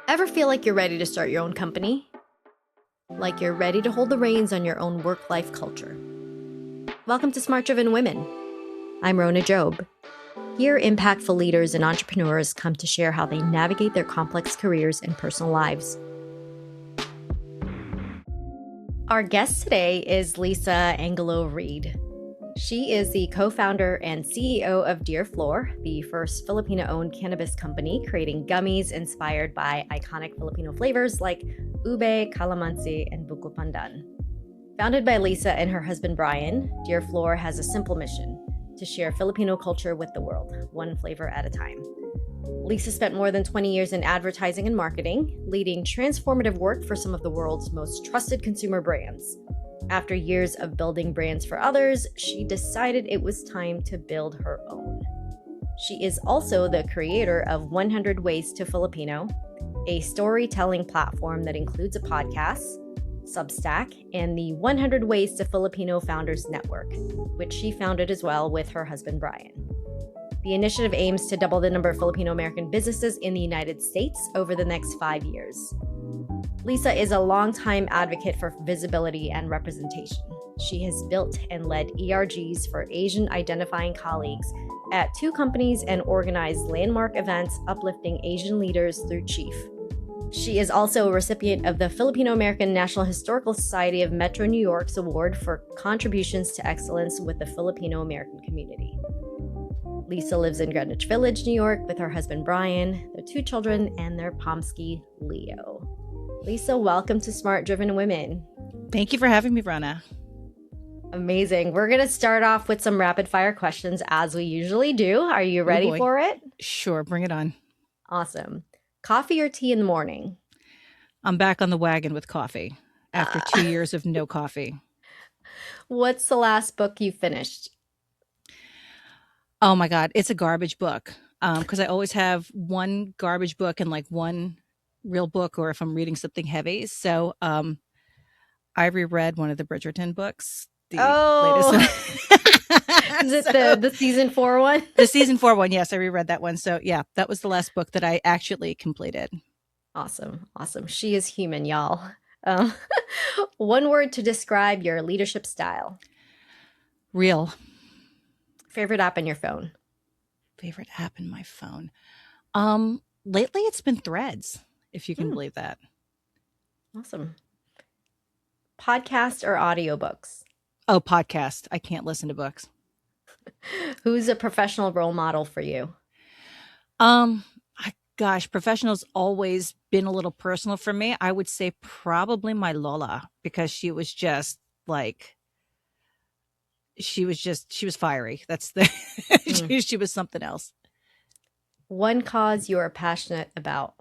Ever feel like you're ready to start your own company? Like you're ready to hold the reins on your own work-life culture? Welcome to Smart Driven Women. I'm Rona Job. Here, impactful leaders and entrepreneurs come to share how they navigate their complex careers and personal lives. Our guest today is Lisa Angulo Reid. She is the co-founder and CEO of Dear Flor, the first Filipino-owned cannabis company creating gummies inspired by iconic Filipino flavors like ube, calamansi, and buko pandan. Founded by Lisa and her husband Brian, Dear Flor has a simple mission: to share Filipino culture with the world, one flavor at a time. Lisa spent more than 20 years in advertising and marketing, leading transformative work for some of the world's most trusted consumer brands. After years of building brands for others, she decided it was time to build her own. She is also the creator of 100 Ways to Filipino, a storytelling platform that includes a podcast, Substack, and the 100 Ways to Filipino Founders Network, which she founded as well with her husband Brian. The initiative aims to double the number of Filipino-American businesses in the United States over the next 5 years. Lisa is a longtime advocate for visibility and representation. She has built and led ERGs for Asian-identifying colleagues at 2 companies and organized landmark events uplifting Asian leaders through Chief. She is also a recipient of the Filipino-American National Historical Society of Metro New York's Award for Contributions to Excellence with the Filipino-American Community. Lisa lives in Greenwich Village, New York, with her husband Brian, their 2 children, and their Pomsky, Leo. Lisa, welcome to Smart Driven Women. Thank you for having me, Rana. Amazing. We're going to start off with some rapid fire questions as we usually do. Are you ready for it? Sure, bring it on. Awesome. Coffee or tea in the morning? I'm back on the wagon with coffee after 2 years of no coffee. What's the last book you finished? Oh my God, it's a garbage book. Because I always have one garbage book and like one real book, or if I'm reading something heavy. So I reread one of the Bridgerton books. The latest one. Is it the season 4 one? The season 4 one, yes, I reread that one. So yeah, that was the last book that I actually completed. Awesome. She is human, y'all. One word to describe your leadership style. Real. Favorite app in your phone? Favorite app in my phone? Lately it's been Threads, if you can believe that. Awesome. Podcast or audiobooks? Oh, podcast. I can't listen to books. Who's a professional role model for you? Gosh, professional's always been a little personal for me. I would say probably my Lola, because she was just like, she was fiery. That's the, she was something else. One cause you are passionate about?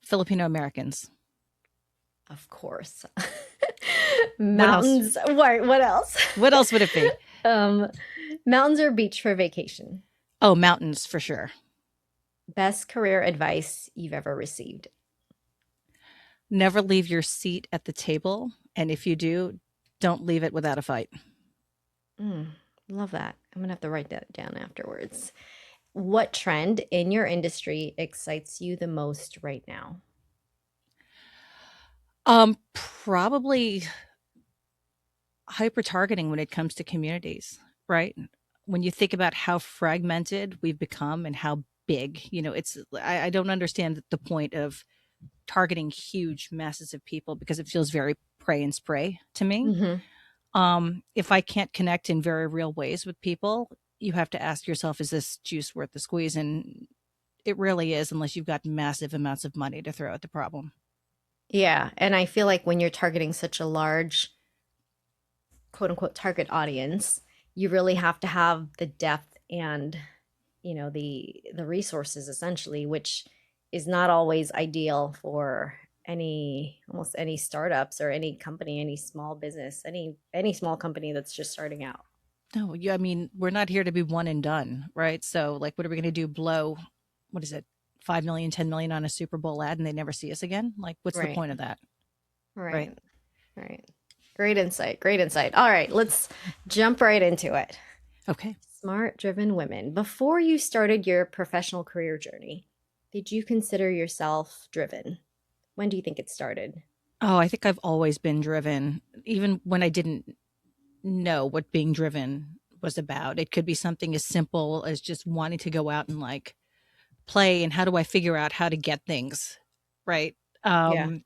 Filipino Americans. Of course. Mountains. What else? What else would it be? Mountains or beach for vacation? Oh, mountains for sure. Best career advice you've ever received? Never leave your seat at the table. And if you do, don't leave it without a fight. Love that. I'm going to have to write that down afterwards. What trend in your industry excites you the most right now? Probably hyper targeting when it comes to communities, right? When you think about how fragmented we've become and how big, I don't understand the point of targeting huge masses of people, because it feels very pray and spray to me. Mm-hmm. If I can't connect in very real ways with people, you have to ask yourself, is this juice worth the squeeze? And it really is, unless you've got massive amounts of money to throw at the problem. Yeah. And I feel like when you're targeting such a large, quote unquote, target audience, you really have to have the depth and, the resources essentially, which is not always ideal for almost any startups or any company, any small business, any small company that's just starting out. No, I mean, we're not here to be one and done, right? So like, what are we going to do? Blow, what is it? 5 million, 10 million on a Super Bowl ad and they never see us again? Like, what's the point of that? Right. Great insight. All right, let's jump right into it. Okay. Smart driven women. Before you started your professional career journey, Did you consider yourself driven? When do you think it started? Oh, I think I've always been driven, even when I didn't know what being driven was about. It could be something as simple as just wanting to go out and like play and how do I figure out how to get things right. Yeah. Um,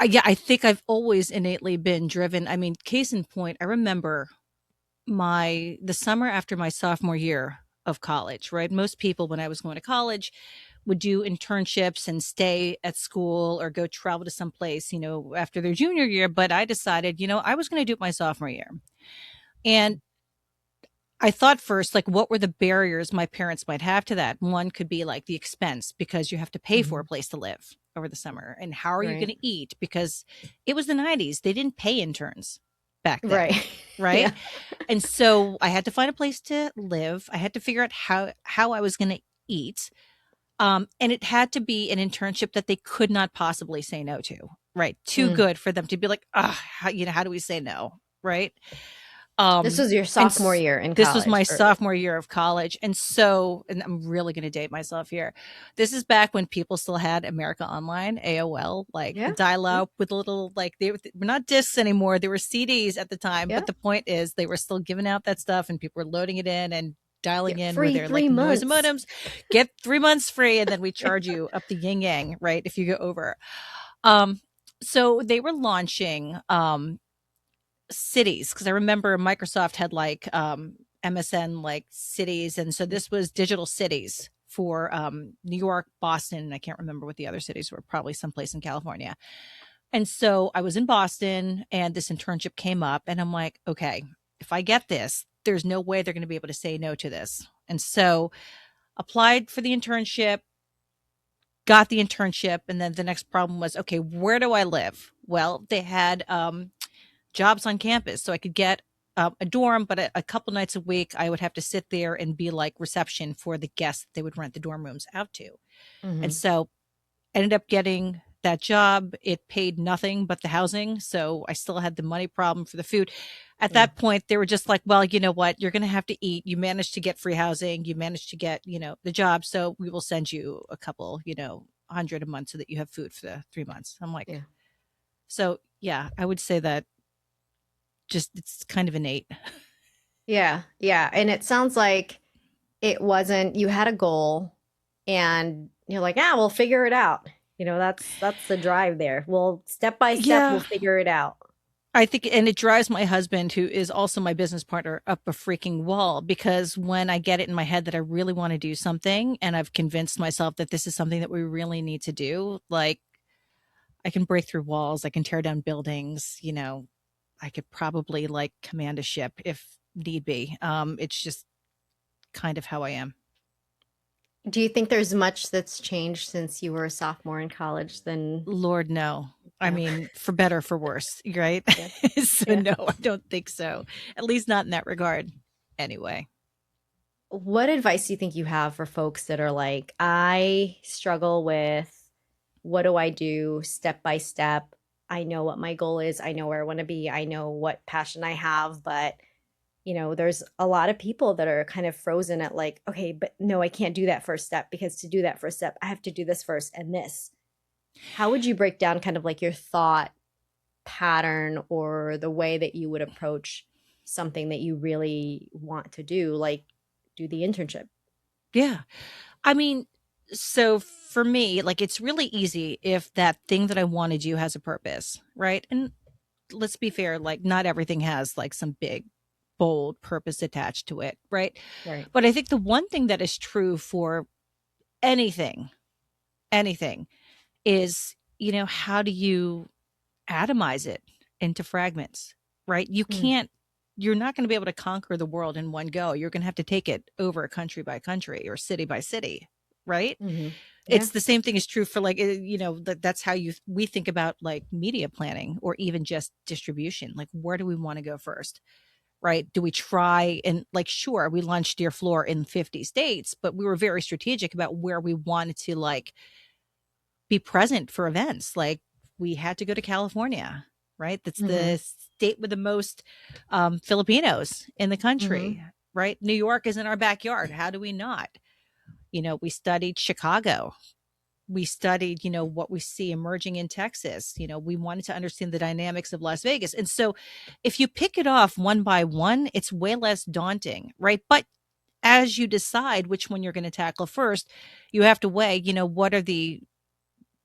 yeah, I think I've always innately been driven. I mean, case in point, I remember the summer after my sophomore year of college, right? Most people, when I was going to college, would do internships and stay at school or go travel to some place, after their junior year. But I decided, I was going to do it my sophomore year. And I thought first, like, what were the barriers my parents might have to that? One could be like the expense because you have to pay for a Hmm. place to live over the summer. And how are you going Right. to eat? Because it was the 90s. They didn't pay interns back then. Right. Right. Yeah. And so I had to find a place to live. I had to figure out how I was going to eat. And it had to be an internship that they could not possibly say no to. Right. Too Mm. good for them to be like, how do we say no? Right. This was your And sophomore year in this was college, my or sophomore year of college. And I'm really going to date myself here. This is back when people still had America Online, AOL, like the yeah, dial yeah, up with a little, like they were not discs anymore. They were CDs at the time. yeah. But the point is, they were still giving out that stuff and people were loading it in and dialing Get in with free their like three noise months. modems, get 3 months free. And then we Yeah. charge you up the yin yang, right? If you go over. Um, so they were launching cities because I remember Microsoft had like MSN like cities, and so this was digital cities for New York, Boston, and I can't remember what the other cities were. Probably someplace in California. And so I was in Boston, and this internship came up, and I'm like, okay, if I get this, there's no way they're going to be able to say no to this. And so applied for the internship, got the internship, and then the next problem was, okay, where do I live? Well, they had jobs on campus. So I could get a dorm, but a couple nights a week, I would have to sit there and be like reception for the guests that they would rent the dorm rooms out to. And Hmm. so I ended up getting that job. It paid nothing but the housing. So I still had the money problem for the food. At Yeah. that point, they were just like, well, you know what? You're going to have to eat. You managed to get free housing. You managed to get, the job. So we will send you a couple, 100 a month so that you have food for the 3 months. I'm like, Yeah. so yeah, I would say that just it's kind of innate. Yeah. Yeah. And it sounds like it wasn't, you had a goal and you're like, ah, we'll figure it out. That's the drive there. Well, step by step, we'll Yeah, figure it out. I think, and it drives my husband, who is also my business partner, up a freaking wall because when I get it in my head that I really want to do something and I've convinced myself that this is something that we really need to do, like I can break through walls, I can tear down buildings, I could probably like command a ship if need be. It's just kind of how I am. Do you think there's much that's changed since you were a sophomore in college than Lord, no. I now? mean, for better, for worse, right? Yeah. So Yeah. no, I don't think so. At least not in that regard. Anyway. What advice do you think you have for folks that are like, I struggle with what do I do step by step? I know what my goal is. I know where I want to be. I know what passion I have, but there's a lot of people that are kind of frozen at like, okay, but no, I can't do that first step because to do that first step, I have to do this first and this. How would you break down kind of like your thought pattern or the way that you would approach something that you really want to do, like do the internship? Yeah. I mean, so for me, like it's really easy if that thing that I want to do has a purpose, right? And let's be fair, like not everything has like some big, bold purpose attached to it, right? Right. But I think the one thing that is true for anything, anything is, how do you atomize it into fragments, right? Mm. You're not going to be able to conquer the world in one go. You're going to have to take it over country by country or city by city, right? Hmm. Yeah. It's the same thing is true for like, that's how we think about like media planning or even just distribution. Like, where do we want to go first? Right? Do we try and like, sure, we launched Dear Flor in 50 states, but we were very strategic about where we wanted to like be present for events. Like we had to go to California, right? That's Hmm. the state with the most Filipinos in the Hmm. country, right? New York is in our backyard. How do we not? We studied Chicago. We studied, what we see emerging in Texas. We wanted to understand the dynamics of Las Vegas. And so if you pick it off one by one, it's way less daunting, right? But as you decide which one you're going to tackle first, you have to weigh, what are you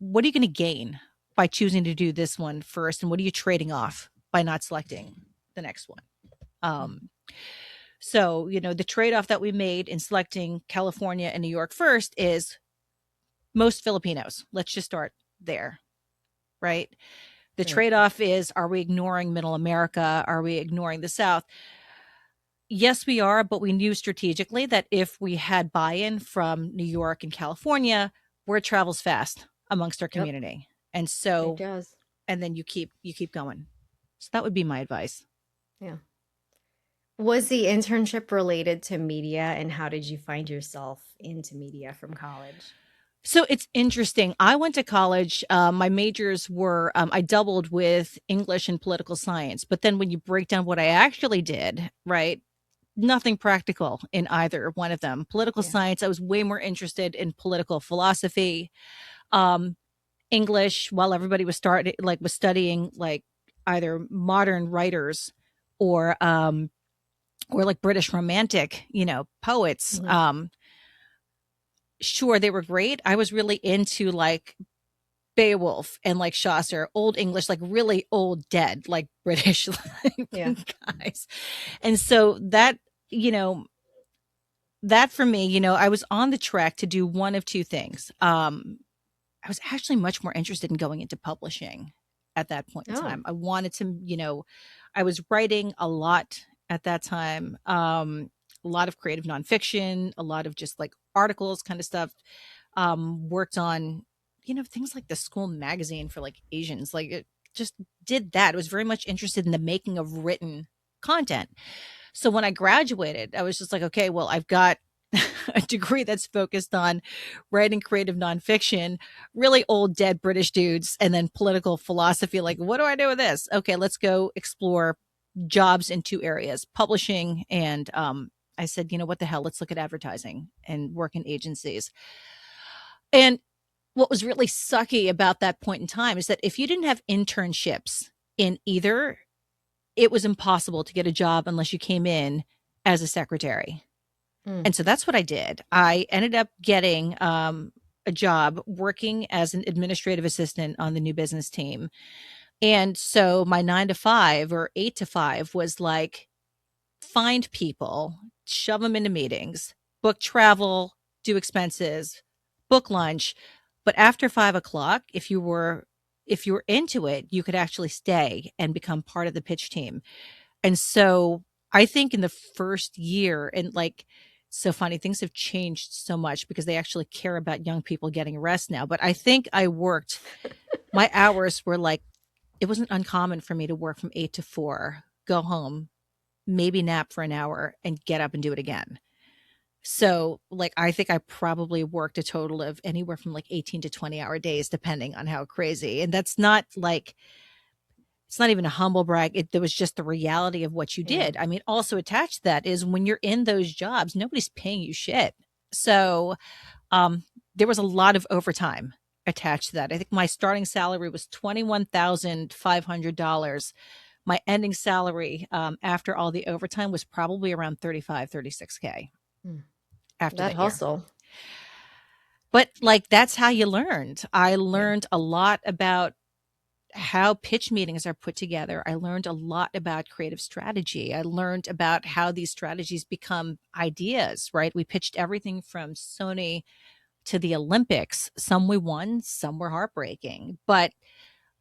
going to gain by choosing to do this one first? And what are you trading off by not selecting the next one? Um, so, the trade off that we made in selecting California and New York first is most Filipinos. Let's just start there, right? The Right. trade off is, are we ignoring middle America? Are we ignoring the South? Yes, we are, but we knew strategically that if we had buy in from New York and California, word travels fast amongst our Yep, community. And it so, does. and then you keep going. So that would be my advice. Yeah. Was the internship related to media, and how did you find yourself into media from college? So it's interesting. I went to college. My majors were, I doubled with English and political science. But then when you break down what I actually did, right, nothing practical in either one of them. Political Yeah. science, I was way more interested in political philosophy. Um, English, while everybody was studying like either modern writers or like British romantic, poets. Hmm. Sure, they were great. I was really into like Beowulf and like Chaucer, old English, like really old dead, like British Yeah. like, guys. And so you know, that for me, I was on the track to do one of two things. I was actually much more interested in going into publishing at that point in Oh. time. I wanted to, I was writing a lot at that time. A lot of creative nonfiction, a lot of just like articles kind of stuff. Worked on, things like the school magazine for like Asians. Like it just did that. I was very much interested in the making of written content. So when I graduated, I was just like, okay, well, I've got a degree that's focused on writing creative nonfiction, really old dead British dudes, and then political philosophy. Like, what do I do with this? Okay, let's go explore jobs in two areas, publishing and I said, what the hell? Let's look at advertising and work in agencies. And what was really sucky about that point in time is that if you didn't have internships in either, it was impossible to get a job unless you came in as a secretary. Mm. And so that's what I did. I ended up getting a job working as an administrative assistant on the new business team. And so my 9 to 5 or 8 to 5 was like find people, shove them into meetings, book travel, do expenses, book lunch. But after 5 o'clock, if you were into it, you could actually stay and become part of the pitch team. And so I think in the first year, and like, so funny, things have changed so much because they actually care about young people getting rest now. But I think my hours were like, it wasn't uncommon for me to work from 8 to 4, go home, maybe nap for an hour, and get up and do it again. So, like, I think I probably worked a total of anywhere from like 18 to 20-hour days, depending on how crazy. And that's not like, it's not even a humble brag. There was just the reality of what you Yeah. did. I mean, also attached to that is when you're in those jobs, nobody's paying you shit. So um, there was a lot of overtime attached to that. I think my starting salary was $21,500. My ending salary after all the overtime was probably around 35, 36K Mm. after That that year. hustle. But like, that's how you learned. I Yeah. learned a lot about how pitch meetings are put together. I learned a lot about creative strategy. I learned about how these strategies become ideas, right? We pitched everything from Sony to the Olympics. Some we won, some were heartbreaking, but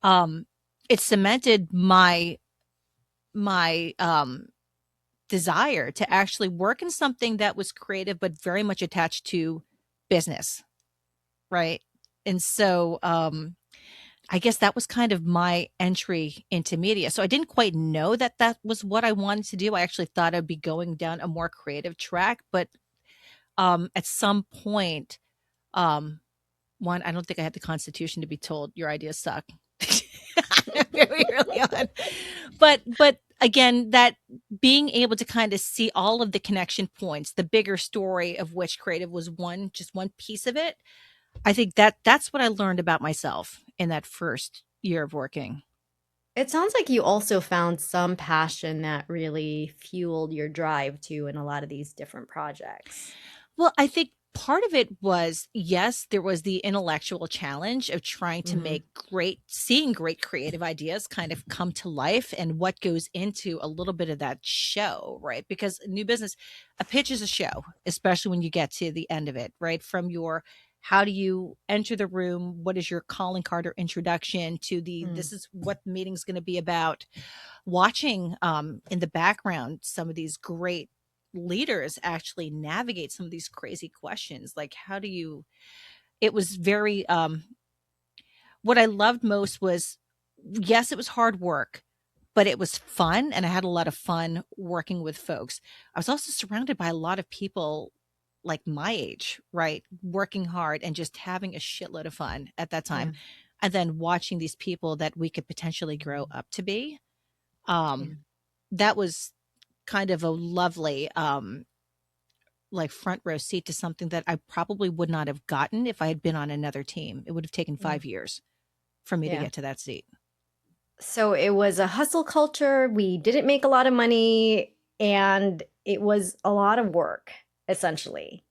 um, it cemented my desire to actually work in something that was creative, but very much attached to business, right? And so I guess that was kind of my entry into media. So I didn't quite know that that was what I wanted to do. I actually thought I'd be going down a more creative track, but at some point, um, one, I don't think I had the constitution to be told your ideas suck very early on. But again, that being able to kind of see all of the connection points, the bigger story of which creative was one, just one piece of it. I think that's what I learned about myself in that first year of working. It sounds like you also found some passion that really fueled your drive too in a lot of these different projects. Well, I think part of it was, yes, there was the intellectual challenge of trying to Mhm. make seeing great creative ideas kind of come to life and what goes into a little bit of that show, right? Because new business, a pitch is a show, especially when you get to the end of it, right? From your how do you enter the room? What is your calling card or introduction to Mm, this is what the meeting's going to be about? Watching in the background some of these great leaders actually navigate some of these crazy questions, like how do you it was very what I loved most was, yes, it was hard work, but it was fun and I had a lot of fun working with folks. I was also surrounded by a lot of people like my age, right, working hard and just having a shitload of fun at that time, yeah, and then watching these people that we could potentially grow up to be. yeah. That was kind of a lovely, like front row seat to something that I probably would not have gotten if I had been on another team. It would have taken Yeah. 5 years for me to Yeah. get to that seat. So it was a hustle culture. We didn't make a lot of money and it was a lot of work, essentially.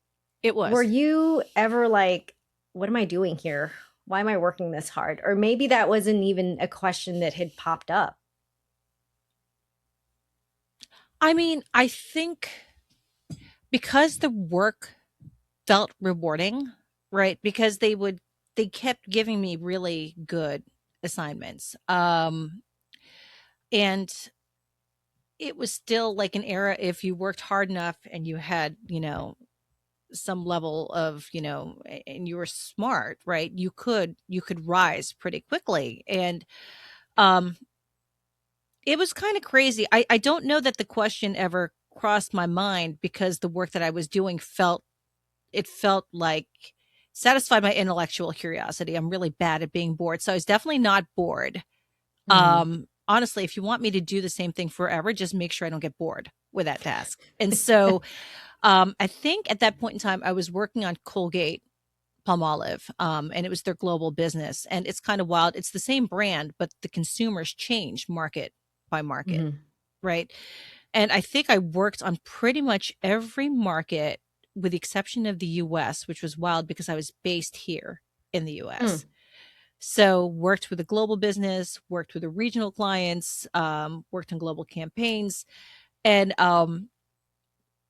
It Were was. you ever like, what am I doing here? Why am I working this hard? Or maybe that wasn't even a question that had popped up. I mean, I think because the work felt rewarding, right? Because they kept giving me really good assignments. And it was still like an era if you worked hard enough and you had, some level of, and you were smart, right, you could rise pretty quickly. And um it was kind of crazy. I don't know that the question ever crossed my mind because the work that I was doing felt like satisfied my intellectual curiosity. I'm really bad at being bored, so I was definitely not bored. Mhm. Honestly, if you want me to do the same thing forever, just make sure I don't get bored with that task. And so I think at that point in time, I was working on Colgate Palmolive, and it was their global business. And it's kind of wild. It's the same brand, but the consumers change market by market, Mhm. right? And I think I worked on pretty much every market with the exception of the US, which was wild because I was based here in the Mm. US. So worked with a global business, worked with the regional clients, worked on global campaigns, and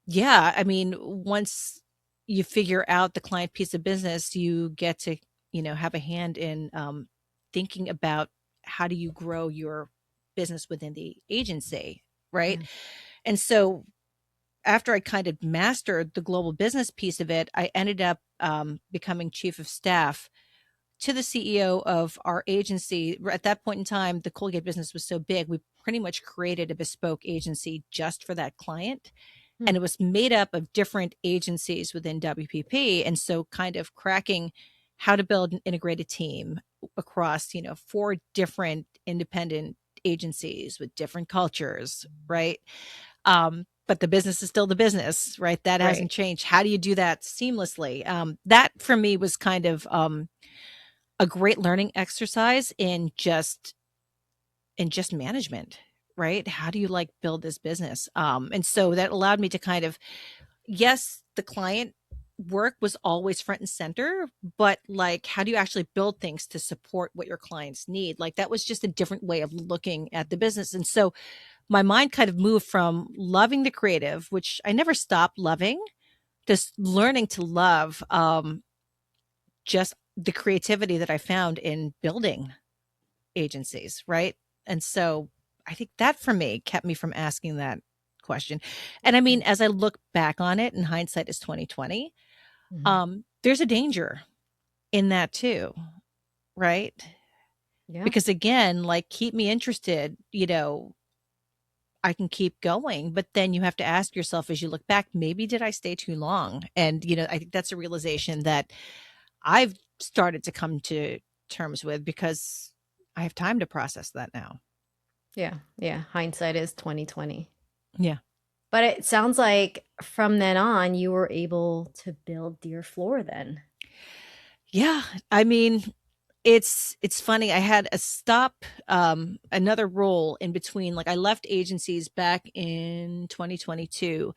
yeah, I mean, once you figure out the client piece of business, you get to, have a hand in thinking about how do you grow your business within the agency, right? Yeah. And so after I kind of mastered the global business piece of it, I ended up becoming chief of staff to the CEO of our agency. At that point in time, the Colgate business was so big, we pretty much created a bespoke agency just for that client, and Mm. it was made up of different agencies within WPP. And so kind of cracking how to build an integrated team across, four different independent agencies with different cultures, right? But the business is still the business, right? That Right. hasn't changed. How do you do that seamlessly? That for me was kind of a great learning exercise in just management, right? How do you like build this business? And so that allowed me to kind of, yes, the client work was always front and center, but like, how do you actually build things to support what your clients need? Like, that was just a different way of looking at the business. And so my mind kind of moved from loving the creative, which I never stopped loving, just learning to love just the creativity that I found in building agencies, right? And so I think that for me kept me from asking that question. And I Yeah. mean, as I look back on it, and hindsight is 2020, Mhm. there's a danger in that too, right? Yeah. Because again, like keep me interested, I can keep going, but then you have to ask yourself as you look back, maybe did I stay too long? And I think that's a realization that I've started to come to terms with because I have time to process that now. Yeah. Yeah. Hindsight is 2020. Yeah. But it sounds like from then on, you were able to build Dear Flor then. Yeah, I mean, it's funny. I had a stop, another role in between. Like I left agencies back in 2022.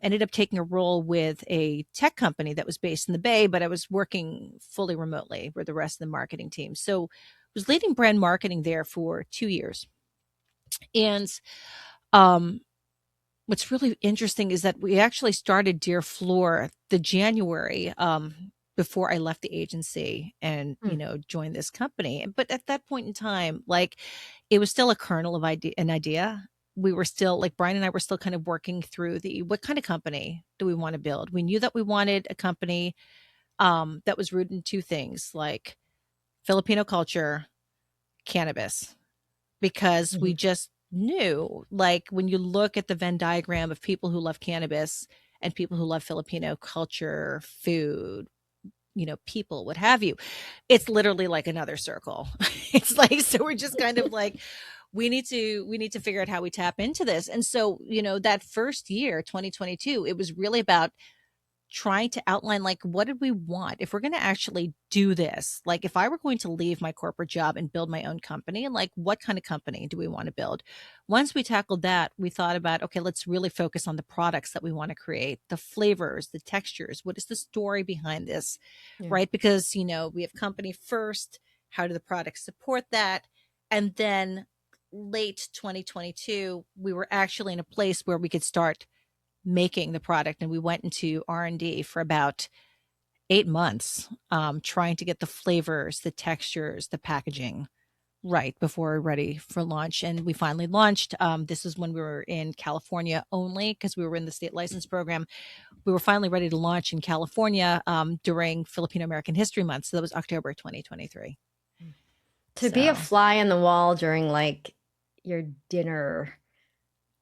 Ended up taking a role with a tech company that was based in the Bay, but I was working fully remotely with the rest of the marketing team. So was leading brand marketing there for 2 years. And um, what's really interesting is that we actually started Dear Flor the January before I left the agency and Hmm. joined this company. But at that point in time, like it was still a kernel of an idea. We were still like Brian and I were still kind of working through the what kind of company do we want to build. We knew that we wanted a company that was rooted in two things, like Filipino culture, cannabis, because we Mhm. just knew, like, when you look at the Venn diagram of people who love cannabis and people who love Filipino culture, food, people, what have you, it's literally like another circle. It's like, so we're just kind of like, we need to figure out how we tap into this. And so, that first year, 2022, it was really about trying to outline like what did we want if we're going to actually do this, like if I were going to leave my corporate job and build my own company, like what kind of company do we want to build. Once we tackled that, we thought about, okay, let's really focus on the products that we want to create, the flavors, the textures, what is the story behind this, Yeah. right? Because we have company first, how do the products support that, and then late 2022 we were actually in a place where we could start making the product, and we went into R&D for about 8 months, trying to get the flavors, the textures, the packaging right before we're ready for launch. And we finally launched. This is when we were in California only because we were in the state license program. We were finally ready to launch in California during Filipino American History Month, so that was October 2023. To be a So fly on the wall during like your dinner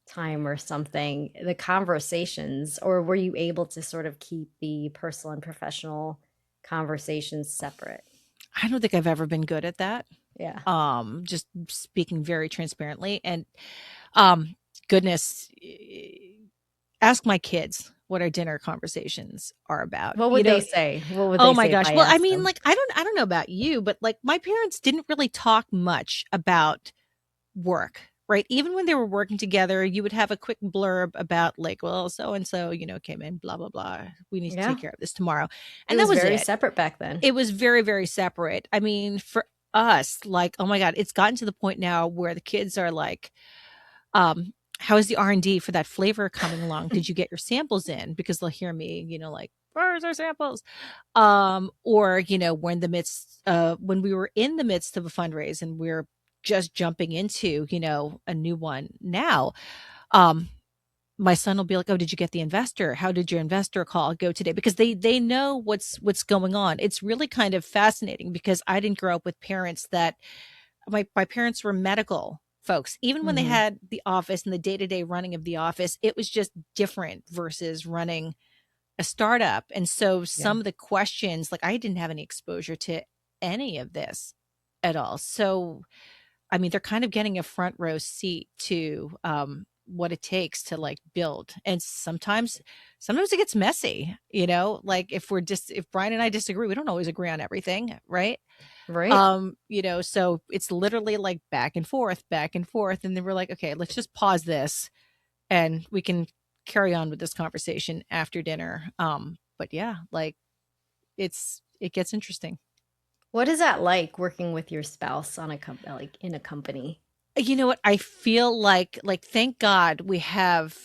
time or something, the conversations, or were you able to sort of keep the personal and professional conversations separate? I don't think I've ever been good at that. Yeah. Just speaking very transparently. And um goodness, ask my kids what our dinner conversations are about. What would they say? What would Oh they my say if gosh. I Well, I asked mean, them? like I don't know about you, but like my parents didn't really talk much about work. Right. Even when they were working together, you would have a quick blurb about like, well, so and so, came in, blah, blah, blah. We need to Yeah. take care of this tomorrow. It And that was was very it. separate back then. It was very, very separate. I mean, for us, like, oh my God, it's gotten to the point now where the kids are like, how is the R&D for that flavor coming along? Did you get your samples in? Because they'll hear me, like, where's our samples? Or, we're in the midst, when we were in the midst of a fundraise and we're just jumping into, a new one now, um, my son will be like, "Oh, did you get the investor? How did your investor call go today?" Because they know what's going on. It's really kind of fascinating because I didn't grow up with parents that my parents were medical folks. Even when they Hmm. had the office and the day-to-day running of the office, it was just different versus running a startup. And so Yeah. some of the questions, like I didn't have any exposure to any of this at all. So I mean, they're kind of getting a front row seat to what it takes to like build. And sometimes it gets messy, like if Brian and I disagree, we don't always agree on everything, right? Right. So it's literally like back and forth. And then we're like, okay, let's just pause this and we can carry on with this conversation after dinner. But yeah, like it gets interesting. What is that like working with your spouse on like in a company? You know what? I feel like thank God we have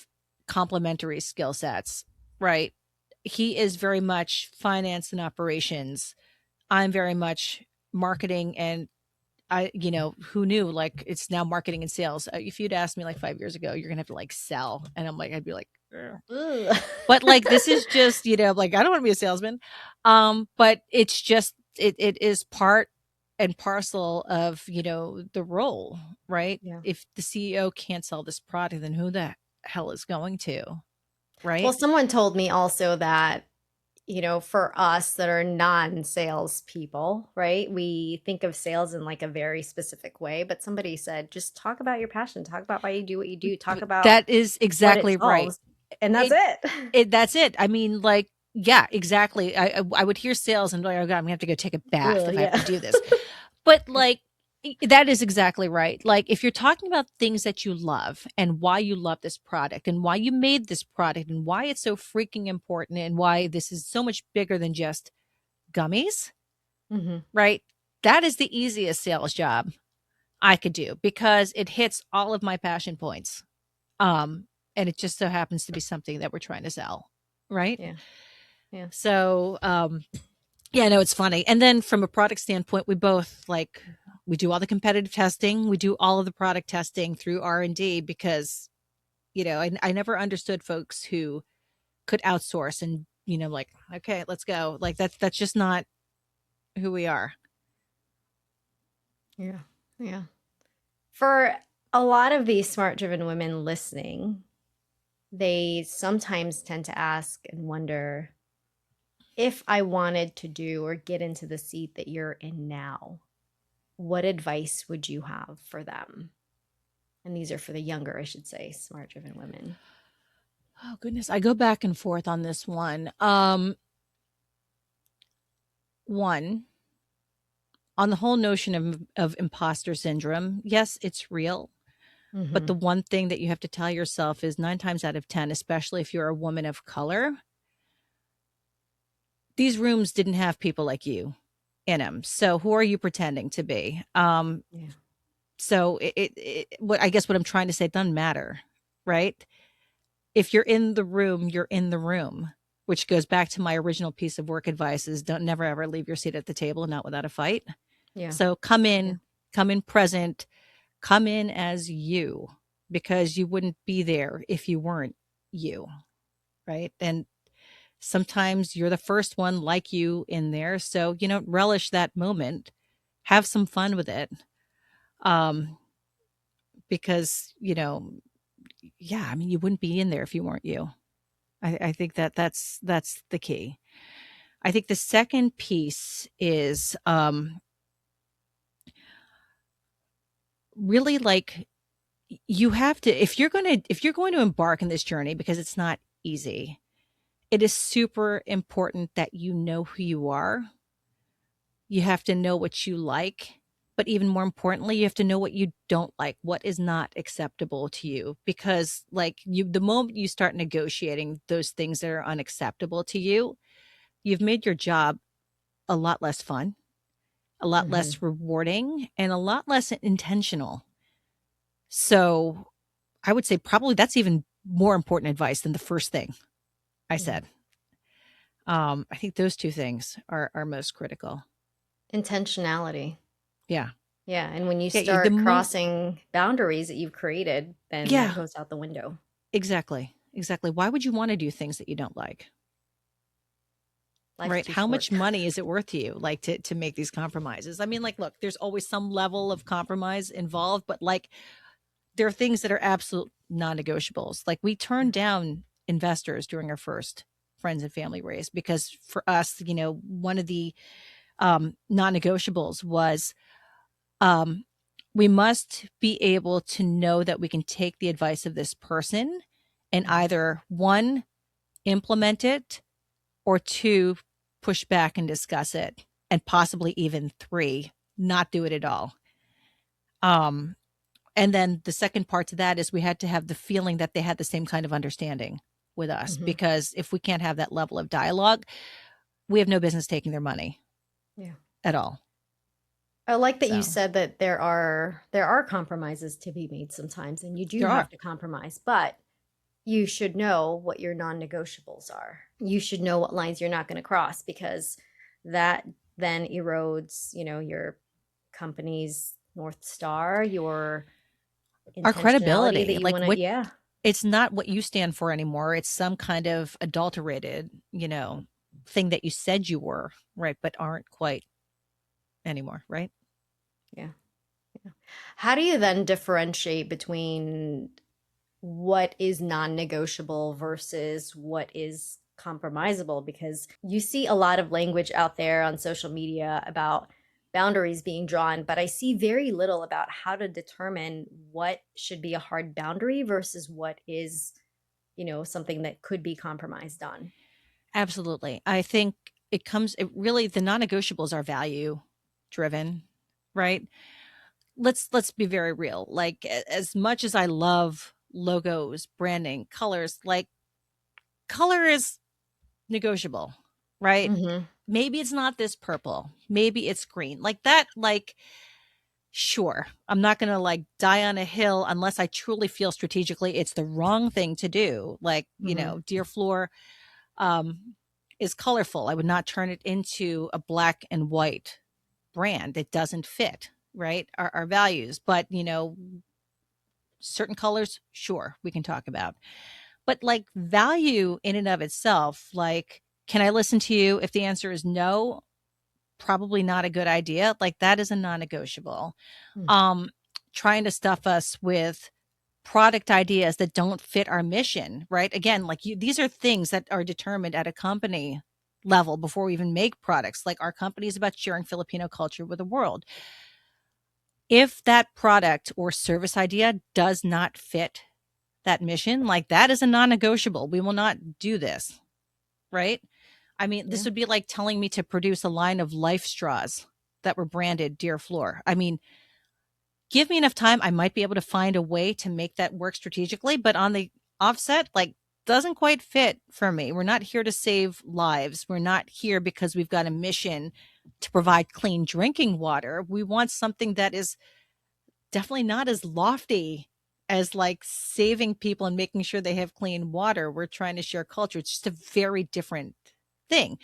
complementary skill sets, right? He is very much finance and operations. I'm very much marketing, and who knew, like it's now marketing and sales. If you'd asked me like 5 years ago, you're going to have to like sell, and I'd be like, "Ugh." Ugh. But like this is just, like I don't want to be a salesman. But it's just it is part and parcel of, the role, right? Yeah. If the CEO can't sell this product, then who the hell is going to, Well, right? someone told me also that for us that are non-sales people, right? We think of sales in like a very specific way, but somebody said, just talk about your passion, talk about why you do what you do, talk about That is what it exactly right. solves, and that's It it. that's it. I mean, like, yeah, exactly. I would hear sales and be like, "Oh god, I'm gonna have to go take a bath Ugh, if I have to yeah. do this." But, like, that is exactly right. Like, if you're talking about things that you love and why you love this product and why you made this product and why it's so freaking important and why this is so much bigger than just gummies, Hmm. right? That is the easiest sales job I could do because it hits all of my passion points. Um, and it just so happens to be something that we're trying to sell, right? Yeah, yeah. So, yeah, no, it's funny. And then from a product standpoint, we both like we do all the competitive testing, we do all of the product testing through R&D because, I never understood folks who could outsource and, like, okay, let's go. Like that's just not who we are. Yeah, yeah. For a lot of these smart-driven women listening, they sometimes tend to ask and wonder, if I wanted to do or get into the seat that you're in now, what advice would you have for them? And these are for the younger, I should say, smart driven women. Oh goodness, I go back and forth on this one. One, on the whole notion of imposter syndrome, yes, it's real. But Hmm. the one thing that you have to tell yourself is 9 times out of 10, especially if you're a woman of color, these rooms didn't have people like you in them. So who are you pretending to be? Yeah. So what I guess what I'm trying to say, it doesn't matter, right? If you're in the room, you're in the room, which goes back to my original piece of work advice is don't never ever leave your seat at the table, not without a fight. Yeah. So Yeah. come in present, come in as you because you wouldn't be there if you weren't you, right? And sometimes you're the first one like you in there, so relish that moment, have some fun with it, um because yeah, I mean you wouldn't be in there if you weren't you. I think that's the key. I think the second piece is really like you have to if you're going to embark in this journey because it's not easy. It is super important that you know who you are. You have to know what you like, but even more importantly, you have to know what you don't like, what is not acceptable to you. Because, like, the moment you start negotiating those things that are unacceptable to you, you've made your job a lot less fun, a lot Hmm. less rewarding, and a lot less intentional. So, I would say probably that's even more important advice than the first thing I Yeah. said. I think those two things are most critical. Intentionality. Yeah. Yeah. And when you Yeah. The start crossing boundaries that you've created, then that yeah, goes out the window. exactly. Exactly. Why would you want to do things that you don't like? Life's Right? too How short. much money is it worth to you like to make these compromises? I mean, like, look, there's always some level of compromise involved, but like there are things that are absolute non-negotiables. Like we Yeah. turned down investors during our first friends and family raise because for us, one of the non-negotiables was um we must be able to know that we can take the advice of this person and Mhm. either one implement it or two push back and discuss it and possibly even three not do it at all. um and then the second part to that is we had to have the feeling that they had the same kind of understanding with us Mhm. because if we can't have that level of dialogue we have no business taking their money Yeah. at all. I like that you So said that there are compromises to be made sometimes, and you do there have are. to compromise, but you should know what your non-negotiables are. You should know what lines you're not going to cross, because that then erodes, your company's North Star, your Our intentionality that credibility, you like want to, what yeah. it's not what you stand for anymore. It's some kind of adulterated, thing that you said you were, right, but aren't quite anymore, right? Yeah. Yeah. How do you then differentiate between what is non-negotiable versus what is compromisable, because you see a lot of language out there on social media about boundaries being drawn, but I see very little about how to determine what should be a hard boundary versus what is, something that could be compromised on. Absolutely. I think it really, the non-negotiables are value driven, right? Let's be very real. Like as much as I love logos, branding, colors, like color is negotiable, right? Hmm. Maybe it's not this purple. Maybe it's green. Like that, like sure. I'm not going to like die on a hill unless I truly feel strategically it's the wrong thing to do. Like, Hmm. Dear Flor um is colorful. I would not turn it into a black and white brand. It doesn't fit, right? Our values. But, certain colors, sure, we can talk about. But like value in and of itself, like, can I listen to you? If the answer is no, probably not a good idea. Like that is a non-negotiable. Um, Trying to stuff us with product ideas that don't fit our mission, right? Again, like these are things that are determined at a company level before we even make products. Like our company is about sharing Filipino culture with the world. If that product or service idea does not fit that mission, like that is a non-negotiable. We will not do this, right? I mean, this Yeah. would be like telling me to produce a line of life straws that were branded Dear Flor. I mean, give me enough time, I might be able to find a way to make that work strategically, but on the offset, like doesn't quite fit for me. We're not here to save lives. We're not here because we've got a mission to provide clean drinking water. We want something that is definitely not as lofty as like saving people and making sure they have clean water. We're trying to share culture. It's just a very different thing.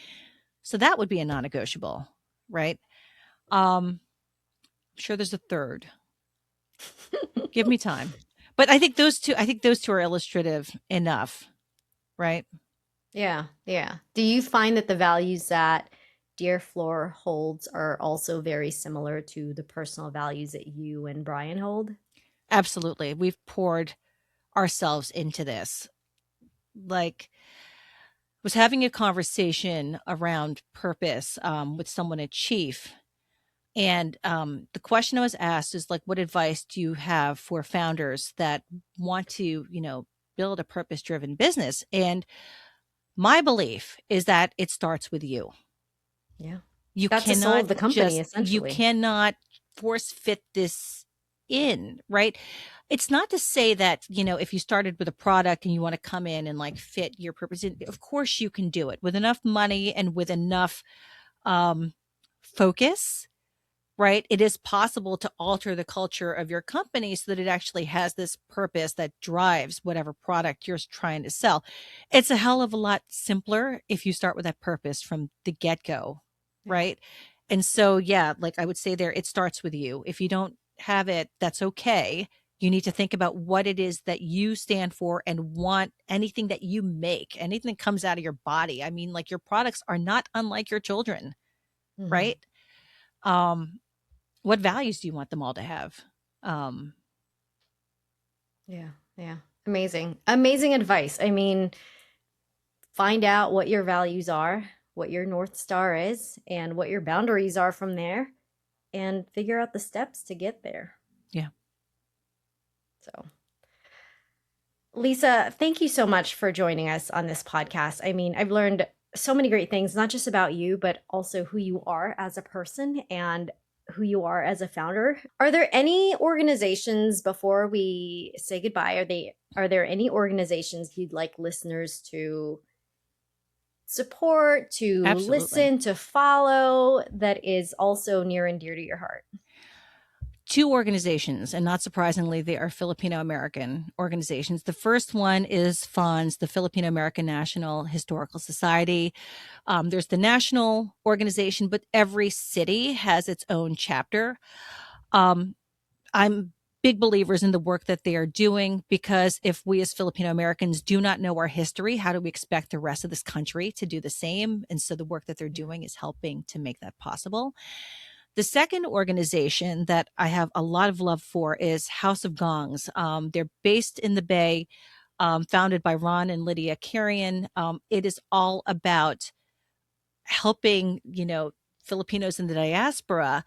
So that would be a non-negotiable, right? I'm sure there's a third. Give me time. But I think those two are illustrative enough, right? Yeah, yeah. Do you find that the values that Dear Flor holds are also very similar to the personal values that you and Brian hold? Absolutely. We've poured ourselves into this. Like was having a conversation around purpose with someone at Chief. And the question I was asked is like, what advice do you have for founders that want to, build a purpose driven business? And my belief is that it starts with you. Yeah. You That's the soul cannot of the company, just you essentially. cannot force fit this in, right? It's not to say that, if you started with a product and you want to come in and like fit your purpose in, of course you can do it with enough money and with enough um focus, right? It is possible to alter the culture of your company so that it actually has this purpose that drives whatever product you're trying to sell. It's a hell of a lot simpler if you start with that purpose from the get go, Yeah. right? And so, yeah, like I would say there, it starts with you. If you don't have it, that's okay. You need to think about what it is that you stand for and want anything that you make, anything that comes out of your body. I mean, like your products are not unlike your children, Hmm. right? Um, what values do you want them all to have? Um, Yeah. Yeah. Amazing. Amazing advice. I mean, find out what your values are, what your North Star is, and what your boundaries are from there, and figure out the steps to get there. yeah, So, Lisa, thank you so much for joining us on this podcast. I mean, I've learned so many great things, not just about you, but also who you are as a person and who you are as a founder. Are there any organizations, before we say goodbye, are there any organizations you'd like listeners to support, to absolutely. listen, to follow, that is also near and dear to your heart? Two organizations, and not surprisingly, they are Filipino American organizations. The first one is FONS, the Filipino American National Historical Society. There's the national organization, but every city has its own chapter. Um, I'm big believers in the work that they are doing because if we as Filipino Americans do not know our history, how do we expect the rest of this country to do the same? And so the work that they're Yeah. doing is helping to make that possible. The second organization that I have a lot of love for is House of Gongs. They're based in the Bay. founded by Ron and Lydia Carrion. It is all about helping, Filipinos in the diaspora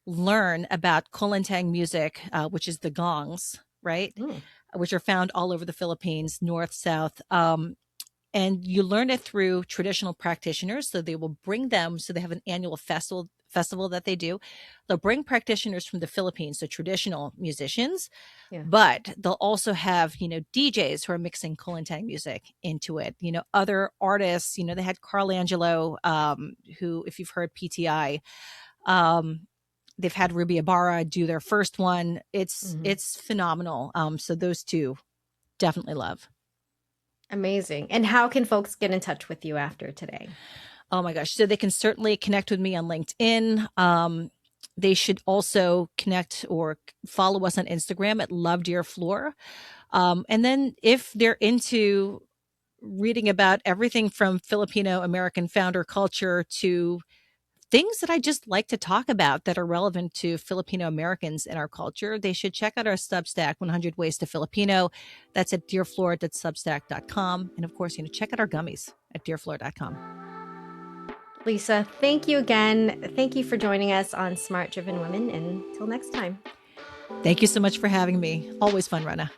learn about Kolintang music, which is the gongs, right? Mm, Which are found all over the Philippines, north, south. And you learn it through traditional practitioners. So they will bring them. So they have an annual festival that they do. They'll bring practitioners from the Philippines, so traditional musicians, yeah. but they'll also have, DJs who are mixing Kolintang music into it. Other artists, they had Carl Angelo, who, if you've heard PTI, um, they've had Ruby Ibarra do their first one. It's Mhm. it's phenomenal. So those two definitely love. Amazing. And how can folks get in touch with you after today? Oh my gosh. So they can certainly connect with me on LinkedIn. They should also connect or follow us on Instagram at Love Dear Flor. And then if they're into reading about everything from Filipino American founder culture to things that I just like to talk about that are relevant to Filipino Americans in our culture, they should check out our Substack, 100 Ways to Filipino. That's at dearflora.substack.com. And of course, check out our gummies at dearflora.com. Lisa, thank you again. Thank you for joining us on Smart Driven Women. And until next time. Thank you so much for having me. Always fun, Rana.